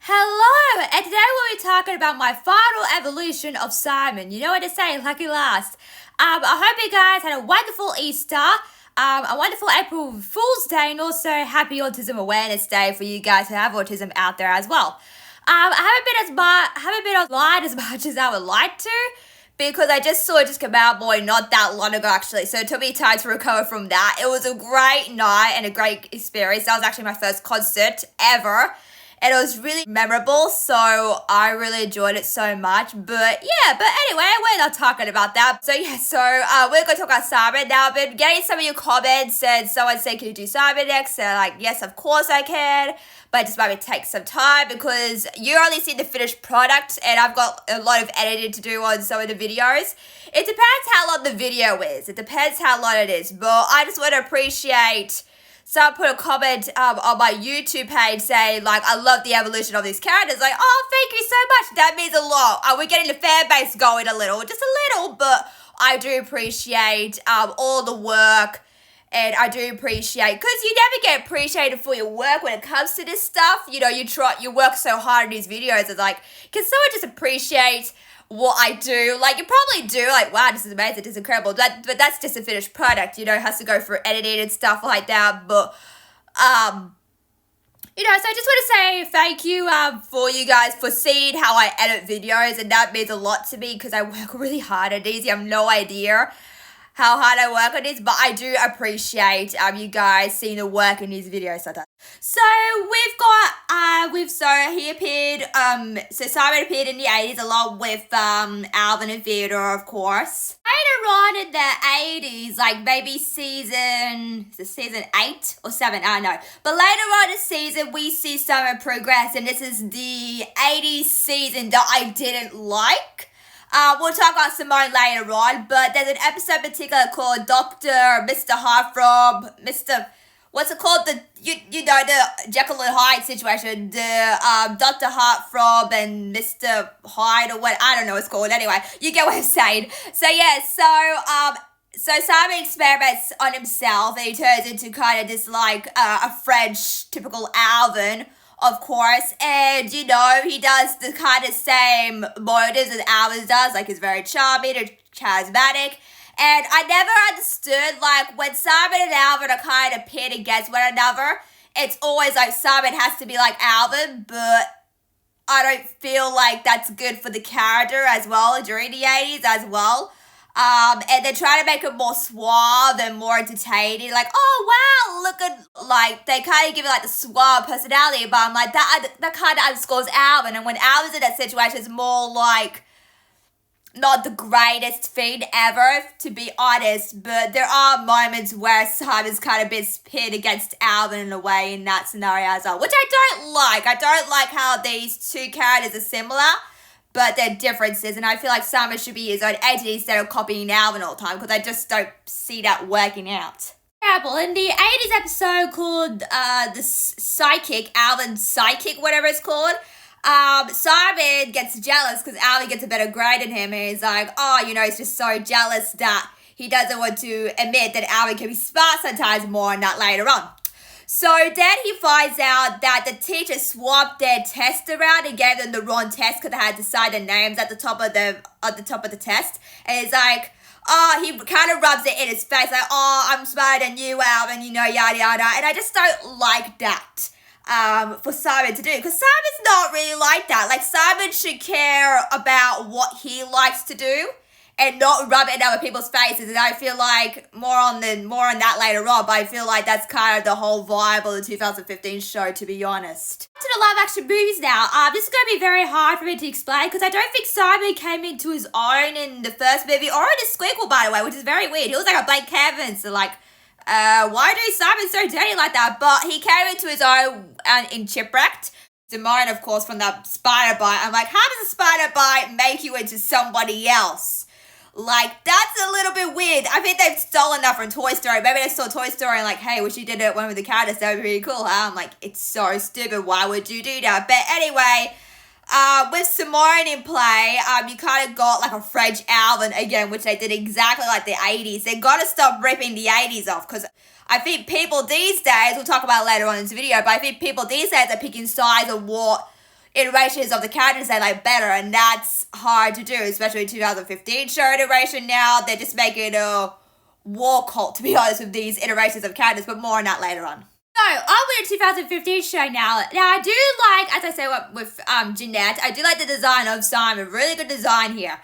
Hello, and today we'll be talking about my final evolution of Simon. You know what to say, lucky last. I hope you guys had a wonderful Easter, a wonderful April Fool's Day, and also Happy Autism Awareness Day for you guys who have autism out there as well. I haven't been online as much as I would like to, because I just saw it just come out not that long ago actually, so it took me time to recover from that. It was a great night and a great experience. That was actually my first concert ever. And it was really memorable, so I really enjoyed it so much. But anyway, we're not talking about that. So we're going to talk about Simon. Now, I've been getting some of your comments, and someone said, can you do Simon next? And I'm like, yes, of course I can. But it just might take some time because you only see the finished product, and I've got a lot of editing to do on some of the videos. It depends how long the video is. It depends how long it is. But I just want to appreciate... Someone put a comment on my YouTube page saying, I love the evolution of these characters. Oh, thank you so much. That means a lot. We're getting the fan base going a little, just a little, but I do appreciate all the work, and I do appreciate, because you never get appreciated for your work when it comes to this stuff. You know, you work so hard in these videos. It's can someone just appreciate what I do? You probably do, wow, this is amazing, this is incredible, but that's just a finished product, it has to go through editing and stuff like that, but, so I just want to say thank you, for you guys for seeing how I edit videos, and that means a lot to me, because I work really hard on these. You have no idea how hard I work on this, but I do appreciate you guys seeing the work in these videos sometimes. So he appeared, so Simon appeared in the 80s along with Alvin and Theodore, of course. Later on in the 80s, maybe season 8 or 7, I don't know. But later on in the season, we see Simon progress, and this is the 80s season that I didn't like. We'll talk about Simone later on, but there's an episode in particular called Mr. Heartthrob, what's it called? The Jekyll and Hyde situation, the Dr. Heartthrob and Mr. Hyde, or what, I don't know what it's called. Anyway, you get what I'm saying. So Simon experiments on himself, and he turns into kind of this a French typical Alvin, of course, and he does the kind of same motives as Alvin does, he's very charming and charismatic, and I never understood, when Simon and Alvin are kind of pitted against one another, it's always Simon has to be like Alvin, but I don't feel like that's good for the character as well during the 80s as well. And they're trying to make it more suave and more entertaining. Oh, wow, look at, they kind of give it, the suave personality, but I'm that kind of underscores Alvin. And when Alvin's in that situation, it's more not the greatest thing ever, to be honest. But there are moments where Simon's kind of been pitted against Alvin in a way in that scenario as well, which I don't like. I don't like how these two characters are similar, but there are differences, and I feel like Simon should be his own entity instead of copying Alvin all the time, because I just don't see that working out. Example, in the 80s episode called the Psychic, Alvin's Psychic, whatever it's called, Simon gets jealous because Alvin gets a better grade than him, and he's he's just so jealous that he doesn't want to admit that Alvin can be smart sometimes more, and that later on. So then he finds out that the teacher swapped their test around and gave them the wrong test because they had to sign their names at the top of the test. And it's he kind of rubs it in his face, I'm smarter than you, Alvin, yada yada. And I just don't like that for Simon to do, because Simon's not really like that. Simon should care about what he likes to do and not rub it in other people's faces, and I feel more on that later on, but I feel that's kind of the whole vibe of the 2015 show, to be honest. To the live action movies now, this is going to be very hard for me to explain, because I don't think Simon came into his own in the first movie, or in the sequel, by the way, which is very weird. He was a blank canvas, so why do Simon so dirty like that? But he came into his own in Chipmunks. Simone, of course, from the spider bite. I'm how does a spider bite make you into somebody else? That's a little bit weird. I think they've stolen that from Toy Story. Maybe they saw Toy Story and hey, we should did it one with the characters. That would be really cool, huh? I'm it's so stupid. Why would you do that? But anyway, with Simone in play, you kind of got a French Alvin again, which they did exactly like the 80s. They got to stop ripping the 80s off, because I think people these days, we'll talk about it later on in this video, but I think people these days are picking sides of what iterations of the characters they like better, and that's hard to do, especially 2015 show iteration. Now they're just making a war cult, to be honest, with these iterations of characters, but more on that later on. So, on with the 2015 show now. Now, I do like, as I said with Jeanette, I do like the design of Simon. Really good design here.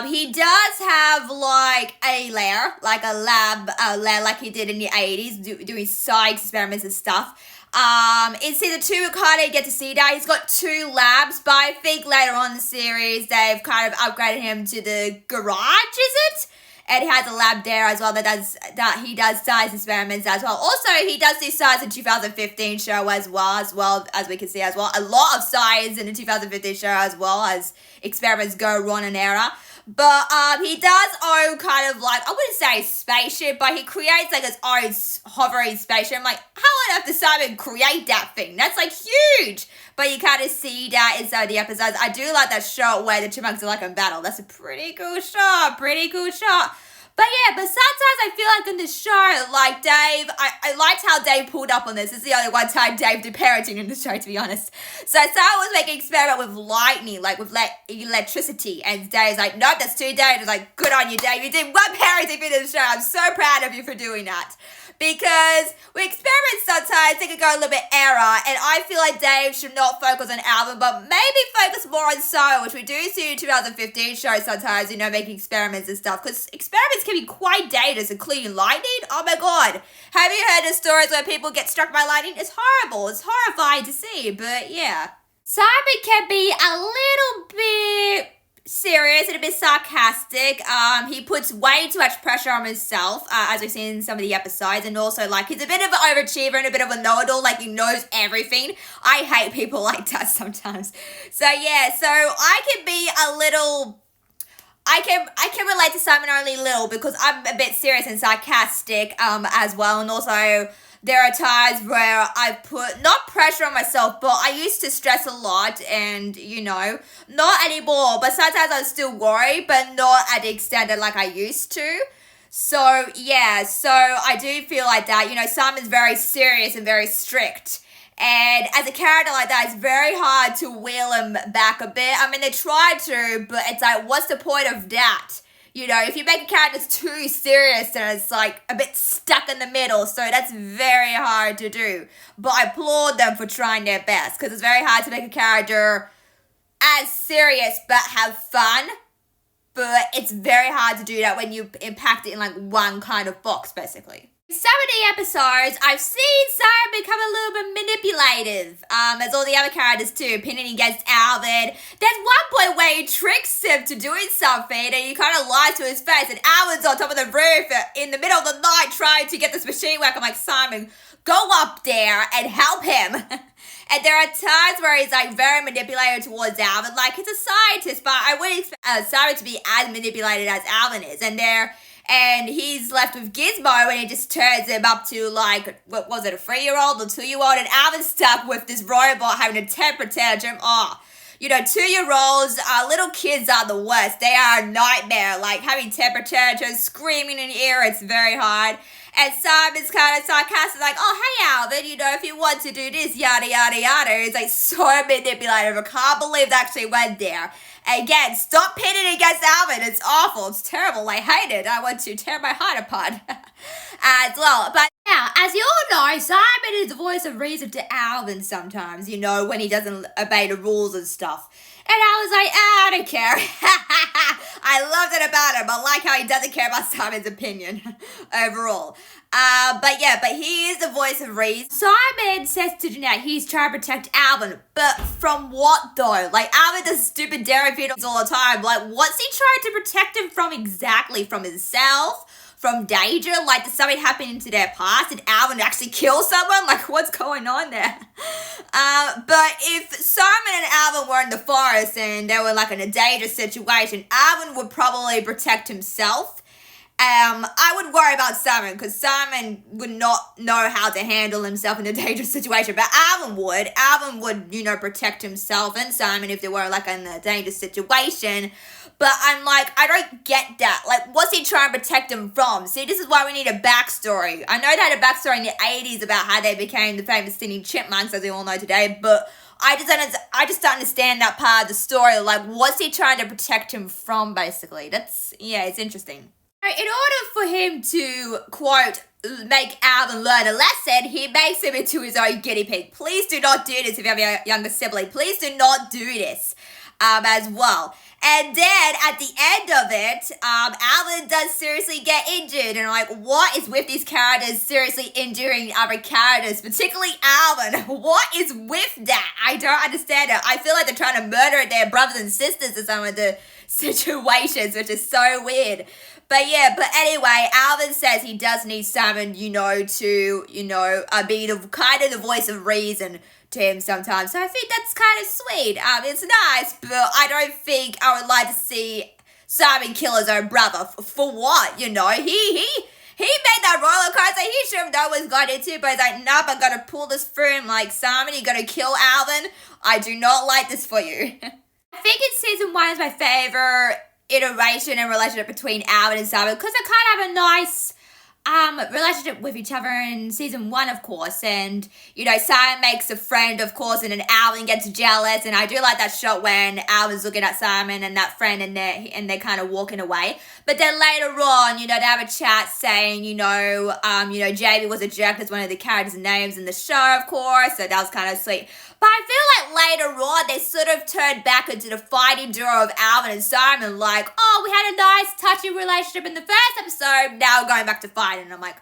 He does have like a lair, like a lab lair like he did in the 80s, doing science experiments and stuff. In season 2, we kind of get to see that. He's got 2 labs, but I think later on in the series, they've kind of upgraded him to the garage, is it? And he has a lab there as well that he does science experiments as well. Also, he does do science in 2015 show as well as we can see as well. A lot of science in the 2015 show as well as experiments go wrong and error. But he does own kind of like, I wouldn't say spaceship, but he creates like his own hovering spaceship. I'm like, how on earth does Simon create that thing? That's like huge. But you kind of see that inside the episodes. I do like that shot where the chipmunks are like in battle. That's a pretty cool shot. But yeah, but sometimes I feel like in this show, like Dave, I liked how Dave pulled up on this. It's the only one time Dave did parenting in the show, to be honest. So Simon was making an experiment with lightning, like with electricity. And Dave's like, nope, that's too dangerous. Like, good on you, Dave. You did one parenting in the show. I'm so proud of you for doing that. Because with experiments sometimes they can go a little bit error, and I feel like Dave should not focus on Alvin, but maybe focus more on Simon, which we do see in 2015 shows sometimes, making experiments and stuff, because experiments can be quite dangerous, including lightning. Oh my god. Have you heard of stories where people get struck by lightning? It's horrible. It's horrifying to see, but yeah. Simon can be a little bit serious and a bit sarcastic. He puts way too much pressure on himself, as we've seen in some of the episodes, and also like he's a bit of an overachiever and a bit of a know-it-all, like he knows everything. I hate people like that sometimes. So yeah, so I can be a little, I can relate to Simon only a little because I'm a bit serious and sarcastic as well, and also there are times where I put, not pressure on myself, but I used to stress a lot and, not anymore. But sometimes I still worry, but not at the extent that like I used to. So, yeah, so I do feel like that. Simon's very serious and very strict. And as a character like that, it's very hard to wheel him back a bit. I mean, they try to, but it's like, what's the point of that? If you make a character too serious, then it's like a bit stuck in the middle. So that's very hard to do. But I applaud them for trying their best, because it's very hard to make a character as serious but have fun. But it's very hard to do that when you impact it in like one kind of box, basically. In some of the episodes, I've seen Simon become a little bit manipulative, as all the other characters too, pinning against Alvin. There's one point where he tricks him to doing something, and he kind of lies to his face, and Alvin's on top of the roof in the middle of the night trying to get this machine work. I'm like, Simon, go up there and help him. And there are times where he's like very manipulative towards Alvin, like he's a scientist, but I wouldn't expect Simon to be as manipulated as Alvin is. And he's left with Gizmo, and he just turns him up to like, what was it, a 3-year-old or 2-year-old? And Alvin's stuck with this robot having a temper tantrum. 2-year-olds, little kids are the worst. They are a nightmare, like having temper tantrums, screaming in your ear. It's very hard. And Simon's kind of sarcastic, like, oh, hey, Alvin, if you want to do this, yada, yada, yada. It's like so manipulative. I can't believe they actually went there. Again, stop pitting against Alvin. It's awful. It's terrible. I hate it. I want to tear my heart apart as well. But now, as you all know, Simon is the voice of reason to Alvin sometimes, when he doesn't obey the rules and stuff. And I was like, I don't care. I loved it about him. I like how he doesn't care about Simon's opinion overall. But he is the voice of reason. Simon says to Jeanette he's trying to protect Alvin. But from what though? Like, Alvin does stupid dairy feedings all the time. Like, what's he trying to protect him from exactly? From himself? From danger? Like, did something happen into their past? Did Alvin actually kill someone? Like, what's going on there? But if Simon and Alvin were in the forest and they were like in a dangerous situation, Alvin would probably protect himself. I would worry about Simon, because Simon would not know how to handle himself in a dangerous situation, but Alvin would. Alvin would, protect himself and Simon if they were like in a dangerous situation. But I'm like, I don't get that. Like, what's he trying to protect him from? See, this is why we need a backstory. I know they had a backstory in the 80s about how they became the famous singing Chipmunks, as we all know today, but I just don't understand that part of the story. Like, what's he trying to protect him from, basically? It's interesting. In order for him to, quote, make Alvin learn a lesson, he makes him into his own guinea pig. Please do not do this if you have a younger sibling. Please do not do this as well. And then at the end of it, Alvin does seriously get injured. And I'm like, what is with these characters seriously injuring other characters, particularly Alvin? What is with that? I don't understand it. I feel like they're trying to murder their brothers and sisters in some of the situations, which is so weird. But anyway, Alvin says he does need Simon, to, be the kind of the voice of reason to him sometimes. So I think that's kind of sweet. It's nice, but I don't think I would like to see Simon kill his own brother. For what? He made that roller coaster. He should have known what he's got into, but he's like, nope, I'm gonna pull this through. I'm like, Simon, you're gonna kill Alvin. I do not like this for you. I think in season 1 is my favorite iteration and relationship between Alvin and Simon, because they kind of have a nice relationship with each other in season 1, of course, and Simon makes a friend, of course, and then Alvin gets jealous, and I do like that shot when Alvin's looking at Simon and that friend, and they're kind of walking away. But then later on, they have a chat saying, Jamie was a jerk as one of the characters' names in the show, of course, so that was kind of sweet. But I feel like later on, they sort of turned back into the fighting duo of Alvin and Simon, like, oh, we had a nice, touching relationship in the first episode, now we're going back to fighting. And I'm like,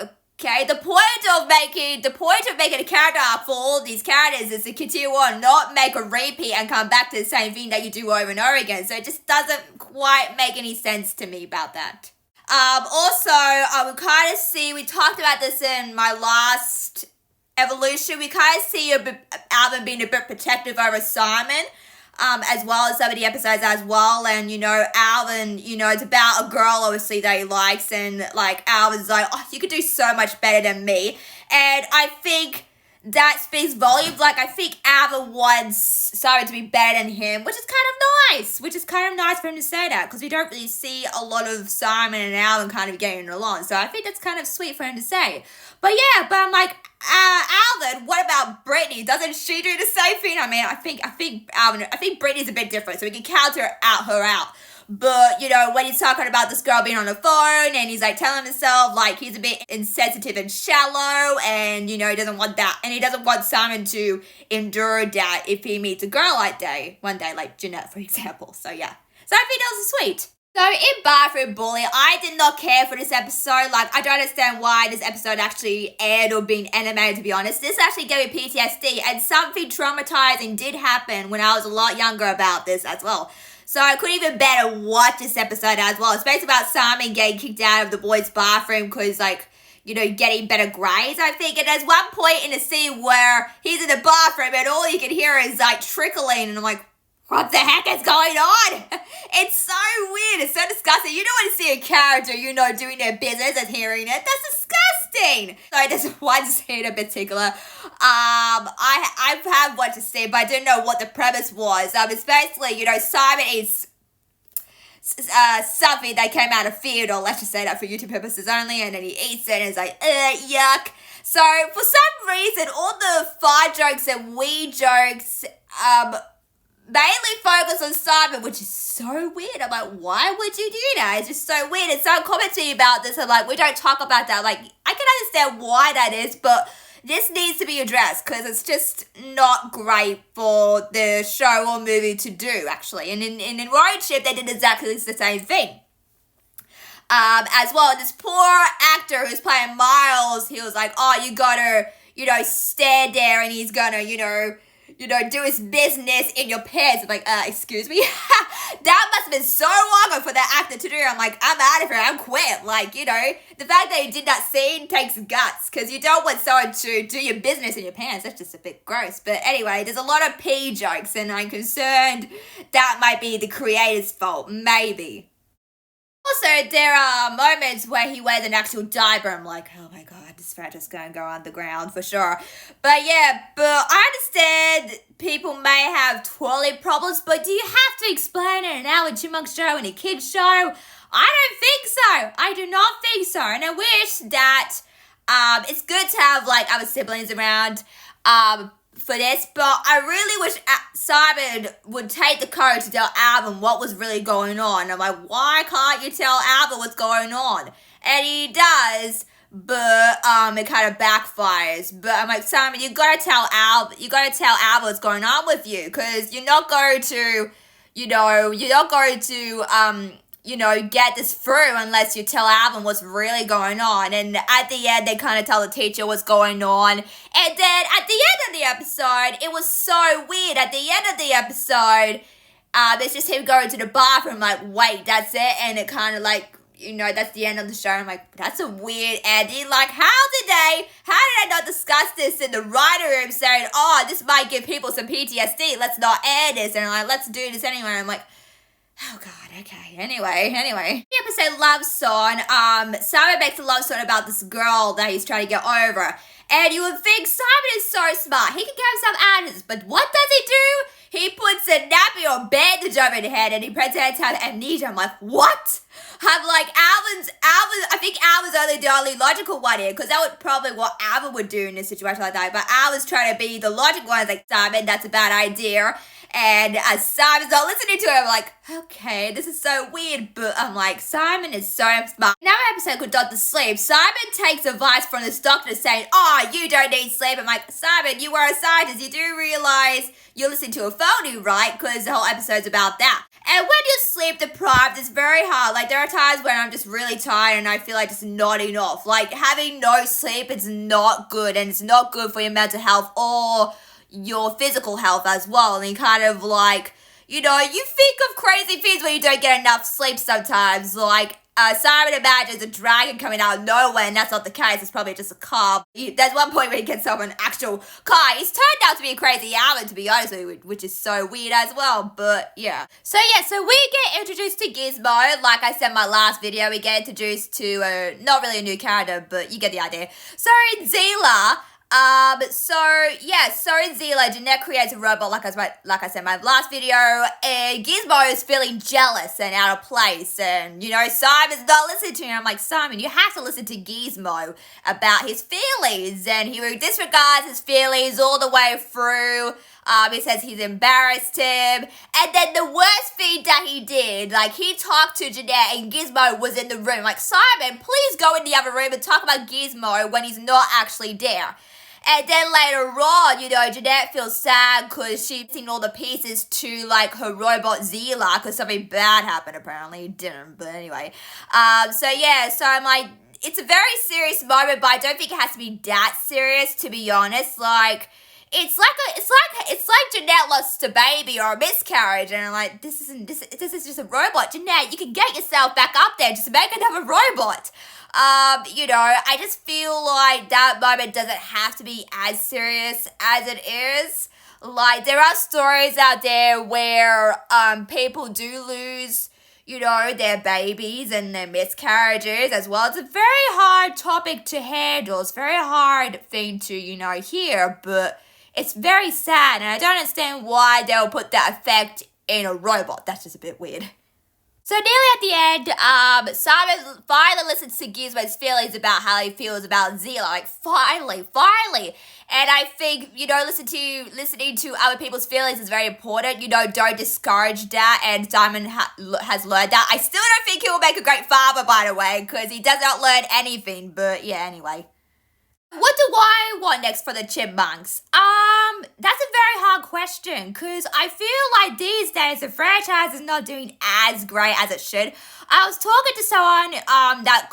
okay, the point of making a character arc for all these characters is to continue on, not make a repeat and come back to the same thing that you do over and over again. So it just doesn't quite make any sense to me about that. Also, I would kind of see, we talked about this in my last evolution, we kind of see Alvin being a bit protective over Simon, as well as some of the episodes as well, and Alvin, it's about a girl obviously that he likes, and like Alvin's like, oh, you could do so much better than me, and I think that speaks volumes. Like, I think Alvin wants Simon to be better than him, which is kind of nice for him to say that, because we don't really see a lot of Simon and Alvin kind of getting along, so I think that's kind of sweet for him to say. But I'm like, Alvin, what about Brittany? Doesn't she do the same thing? I mean, I think Brittany's a bit different, so we can counter her out. But, when he's talking about this girl being on the phone, and he's like telling himself like he's a bit insensitive and shallow, and he doesn't want that, and he doesn't want Simon to endure that if he meets a girl one day, like Jeanette, for example. So yeah, so I think that was sweet. So in Bathroom Bully, I did not care for this episode. Like, I don't understand why this episode actually aired or been animated, to be honest. This actually gave me PTSD, and something traumatizing did happen when I was a lot younger about this as well. So I couldn't even bear to watch this episode as well. It's basically about Simon getting kicked out of the boys' bathroom because, like, getting better grades, I think. And there's one point in the scene where he's in the bathroom and all you can hear is, like, trickling. And I'm like, what the heck is going on? It's so weird. It's so disgusting. You don't want to see a character, doing their business and hearing it. That's disgusting. So there's one scene in particular. I have watched the scene, but I didn't know what the premise was. It's basically, Simon eats something that came out of field, or let's just say that for YouTube purposes only, and then he eats it and it's like, yuck. So for some reason, all the fart jokes and wee jokes, mainly focus on Simon, which is so weird. I'm like, why would you do that? It's just so weird. And someone commented me about this, and like, we don't talk about that. Like, I can understand why that is, but this needs to be addressed, because it's just not great for the show or movie to do, actually. And in Road Trip, they did exactly the same thing. As well, this poor actor who's playing Miles, he was like, oh, you gotta, stand there, and he's gonna, do his business in your pants. I'm like, excuse me? That must have been so long for that actor to do. I'm like, I'm out of here. I'm quit. Like, the fact that he did that scene takes guts, because you don't want someone to do your business in your pants. That's just a bit gross. But anyway, there's a lot of pee jokes, and I'm concerned that might be the creator's fault. Maybe. Also, there are moments where he wears an actual diaper. I'm like, oh my god, this fat is going to go underground for sure. But I understand people may have toilet problems, but do you have to explain it in an Alvin Chipmunk show and a kid's show? I don't think so. I do not think so. And I wish that it's good to have, like, other siblings around. for this, but I really wish Simon would take the courage to tell Alvin what was really going on. I'm like, why can't you tell Alvin what's going on? And he does, but it kind of backfires. But I'm like, Simon, you gotta tell Alvin what's going on with you, because you're not going to, get this through unless you tell Alvin what's really going on. And at the end, they kind of tell the teacher what's going on. And then at the end of the episode, it was so weird. At the end of the episode, there's just him going to the bathroom, like, wait, that's it? And it kind of like, that's the end of the show. I'm like, that's a weird ending. Like, how did I not discuss this in the writer room saying, oh, this might give people some PTSD. Let's not air this. And like, let's do this anyway. I'm like, oh God, okay. Anyway. The episode Love Song. Simon makes a love song about this girl that he's trying to get over. And you would think Simon is so smart. He can get himself out of this. But what does he do? He puts a nappy or bandage over his head and he pretends to have amnesia. I'm like, what? I'm like, I think Alvin's the only logical one here, because that would probably what Alvin would do in a situation like that. But Alvin's trying to be the logical one. It's like, Simon, that's a bad idea. And as Simon's not listening to him, I'm like, okay, this is so weird. But I'm like, Simon is so smart. Another episode called Dr. Sleep. Simon takes advice from this doctor saying, oh, you don't need sleep. I'm like, Simon, you are a scientist. You do realize you're listening to a phony, right? Because the whole episode's about that. And when you're sleep deprived, it's very hard. Like, there are times when I'm just really tired and I feel like just nodding off. Like, having no sleep is not good. And it's not good for your mental health or your physical health as well. And you kind of like, you think of crazy things when you don't get enough sleep sometimes. Like, Simon imagines a dragon coming out of nowhere, and that's not the case. It's probably just a car. There's one point where he gets off an actual car. He's turned out to be a crazy Alvin, to be honest with you, which is so weird as well. But yeah. So we get introduced to Gizmo. Like I said in my last video, we get introduced to not really a new character, but you get the idea. So in Zila, in Zila, Jeanette creates a robot, like I said in my last video, and Gizmo is feeling jealous and out of place, and, Simon's not listening to him. I'm like, Simon, you have to listen to Gizmo about his feelings, and he disregards his feelings all the way through. He says he's embarrassed him, and then the worst thing that he did, like, he talked to Jeanette, and Gizmo was in the room. Like, Simon, please go in the other room and talk about Gizmo when he's not actually there. And then later on, Jeanette feels sad because she's seen all the pieces to, like, her robot Zila, because something bad happened, apparently. It didn't, but anyway. So I'm like, it's a very serious moment, but I don't think it has to be that serious, to be honest. Like, it's like Jeanette lost a baby or a miscarriage, and I'm like, this is just a robot. Jeanette, you can get yourself back up there, just make another robot. I just feel like that moment doesn't have to be as serious as it is. Like, there are stories out there where people do lose, their babies and their miscarriages as well. It's a very hard topic to handle. It's a very hard thing to, hear, but it's very sad, and I don't understand why they'll put that effect in a robot. That's just a bit weird. So nearly at the end, Simon finally listens to Gizmo's feelings about how he feels about Zila. Like, finally. And I think, listening to other people's feelings is very important. Don't discourage that, and Simon has learned that. I still don't think he will make a great father, by the way, because he does not learn anything, but yeah, anyway. What do I want next for the Chipmunks? That's a very hard question, because I feel like these days the franchise is not doing as great as it should. I was talking to someone that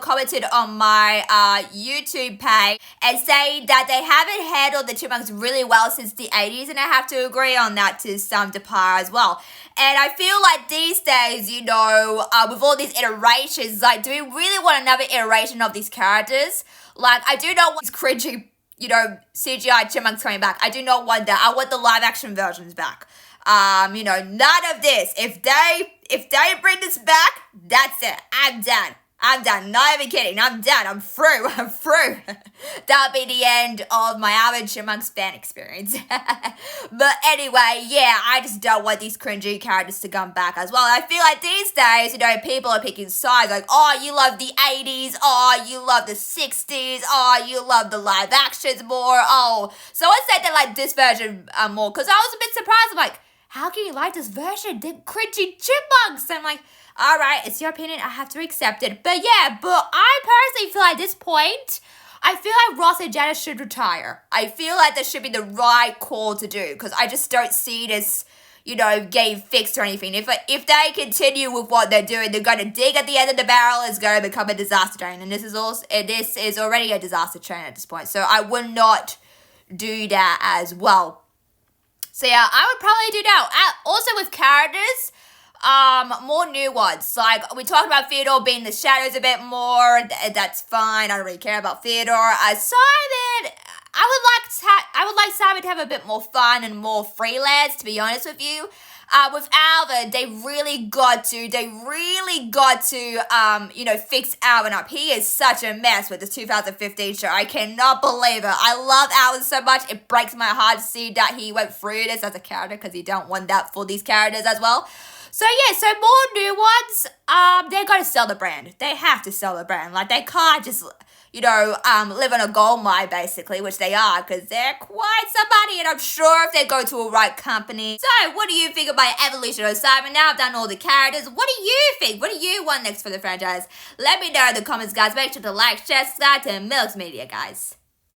commented on my YouTube page and saying that they haven't handled the Chipmunks really well since the 80s, and I have to agree on that to some part as well. And I feel like these days, with all these iterations, like, do we really want another iteration of these characters? Like, I do not want these cringy, CGI Chipmunks coming back. I do not want that. I want the live action versions back. None of this. If they bring this back, that's it. I'm done. I'm done. Not even kidding. I'm done. I'm through. I'm through. That'll be the end of my Alvin Chipmunks fan experience. But anyway, yeah, I just don't want these cringy characters to come back as well. I feel like these days, people are picking sides. Like, oh, you love the 80s. Oh, you love the 60s. Oh, you love the live actions more. Oh, so I said they like this version more because I was a bit surprised. I'm like, how can you like this version? They're cringy chipmunks. I'm like, all right, it's your opinion. I have to accept it. But yeah, but I personally feel like at this point, I feel like Ross and Janice should retire. I feel like that should be the right call to do because I just don't see this, game fixed or anything. If they continue with what they're doing, they're going to dig at the end of the barrel. It's going to become a disaster train, and this is already a disaster train at this point. So I would not do that as well. So yeah, I would probably do that. Also with characters. More new ones. Like, we talked about Theodore being in the shadows a bit more. That's fine. I don't really care about Theodore. Simon, I would like Simon to have a bit more fun and more freelance, to be honest with you. With Alvin, they really got to, fix Alvin up. He is such a mess with the 2015 show. I cannot believe it. I love Alvin so much. It breaks my heart to see that he went through this as a character because you don't want that for these characters as well. So yeah, so more new ones, they're going to sell the brand. They have to sell the brand. Like, they can't just, live on a gold mine, basically, which they are, because they're quite somebody, and I'm sure if they go to a right company. So, what do you think about evolution of Simon? Now I've done all the characters. What do you think? What do you want next for the franchise? Let me know in the comments, guys. Make sure to like, share, subscribe to Milks Media, guys.